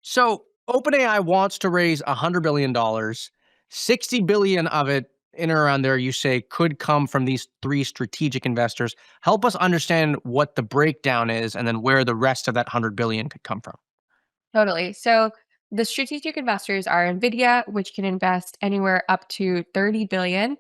So OpenAI wants to raise $100 billion. 60 billion of it in and around there, you say, could come from these three strategic investors. Help us understand what the breakdown is and then where the rest of that 100 billion could come from. Totally. So the strategic investors are NVIDIA, which can invest anywhere up to 30 billion.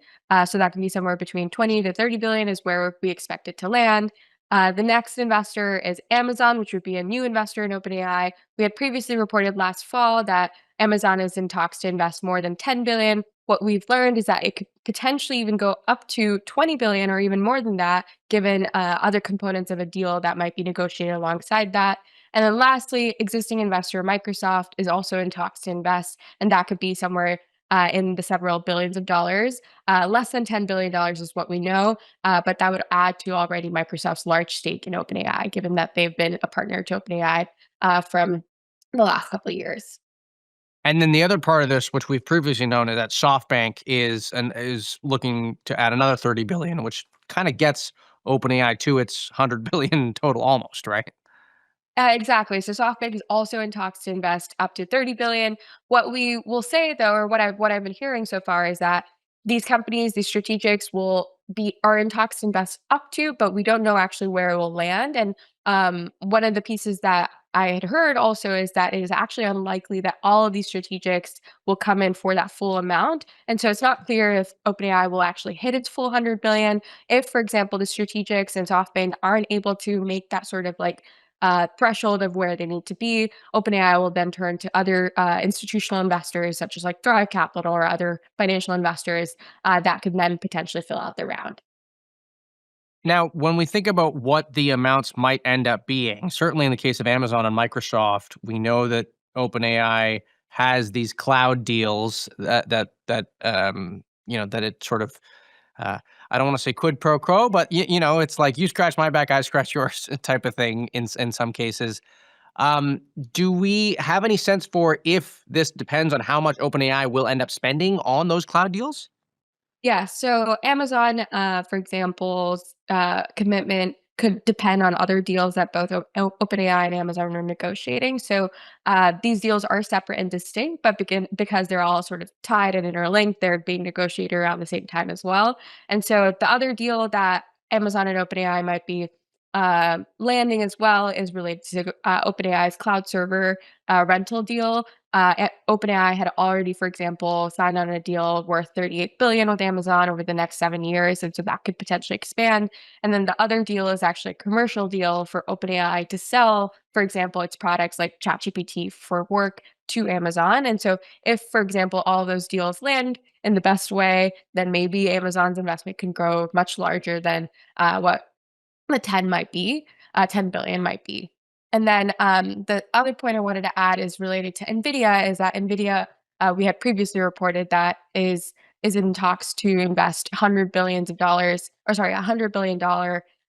So that can be somewhere between 20 to 30 billion is where we expect it to land. The next investor is Amazon, which would be a new investor in OpenAI. We had previously reported last fall that Amazon is in talks to invest more than 10 billion. What we've learned is that it could potentially even go up to 20 billion or even more than that, given other components of a deal that might be negotiated alongside that. And then lastly, existing investor Microsoft is also in talks to invest, and that could be somewhere in the several billions of dollars. Less than $10 billion is what we know, but that would add to already Microsoft's large stake in OpenAI, given that they've been a partner to OpenAI from the last couple of years. And then the other part of this, which we've previously known, is that SoftBank is looking to add another 30 billion, which kind of gets OpenAI to its 100 billion total almost, right? Exactly. So SoftBank is also in talks to invest up to 30 billion. What we will say though, or what I've been hearing so far is that these companies, these strategics are in talks to invest up to, but we don't know actually where it will land. And one of the pieces that I had heard also is that it is actually unlikely that all of these strategics will come in for that full amount. And so it's not clear if OpenAI will actually hit its full 100 billion. If, for example, the strategics and SoftBank aren't able to make that sort of like threshold of where they need to be. OpenAI will then turn to other institutional investors, such as like Thrive Capital or other financial investors that could then potentially fill out the round. Now, when we think about what the amounts might end up being, certainly in the case of Amazon and Microsoft, we know that OpenAI has these cloud deals that it sort of uh, I don't want to say quid pro quo, but it's like you scratch my back, I scratch yours type of thing in some cases. Um, do we have any sense for if this depends on how much OpenAI will end up spending on those cloud deals? Yeah, so Amazon, for example's commitment could depend on other deals that both OpenAI and Amazon are negotiating. So these deals are separate and distinct, but because they're all sort of tied and interlinked, they're being negotiated around the same time as well. And so the other deal that Amazon and OpenAI might be landing as well is related to OpenAI's cloud server rental deal. OpenAI had already, for example, signed on a deal worth 38 billion with Amazon over the next 7 years, and so that could potentially expand. And then the other deal is actually a commercial deal for OpenAI to sell, for example, its products like ChatGPT for work to Amazon. And so, if, for example, all those deals land in the best way, then maybe Amazon's investment can grow much larger than what the 10 might be, 10 billion might be. And then the other point I wanted to add is related to NVIDIA is that NVIDIA, we had previously reported that is in talks to invest hundred billions of dollars, or sorry, $100 billion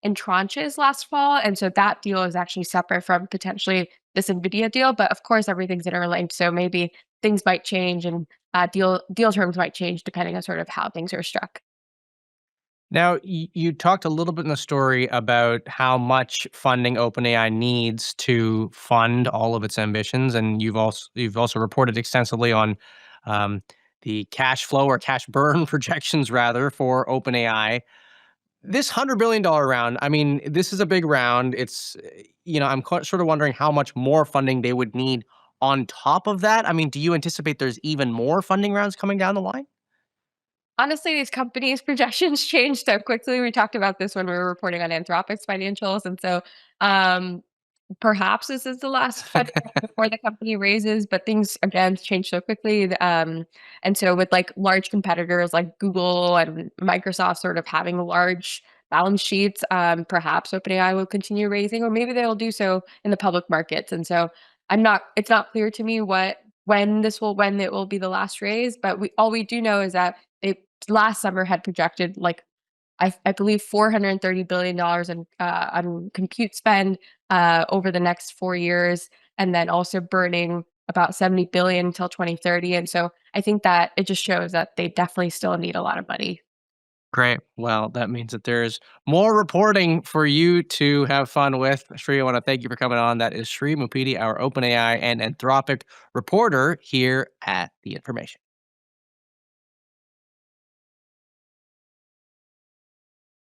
in tranches last fall. And so that deal is actually separate from potentially this NVIDIA deal. But of course, everything's interlinked. So maybe things might change and deal terms might change depending on sort of how things are struck. Now, you talked a little bit in the story about how much funding OpenAI needs to fund all of its ambitions, and you've also reported extensively on the cash flow or cash burn projections rather for OpenAI. This $100 billion round, I mean, this is a big round. I'm sort of wondering how much more funding they would need on top of that. I mean, do you anticipate there's even more funding rounds coming down the line? Honestly, these companies' projections change so quickly. We talked about this when we were reporting on Anthropic's financials, and so um, perhaps this is the last funding round before the company raises. But things again change so quickly, and so with like large competitors like Google and Microsoft sort of having large balance sheets, perhaps OpenAI will continue raising, or maybe they will do so in the public markets. And so I'm not. It's not clear to me when it will be the last raise. But we do know is that they last summer had projected like I believe $430 billion on compute spend over the next 4 years, and then also burning about 70 billion until 2030. And so I think that it just shows that they definitely still need a lot of money. Great. Well, that means that there's more reporting for you to have fun with. Sri, I want to thank you for coming on. That is Sri Mupidi, our OpenAI and Anthropic reporter here at The Information.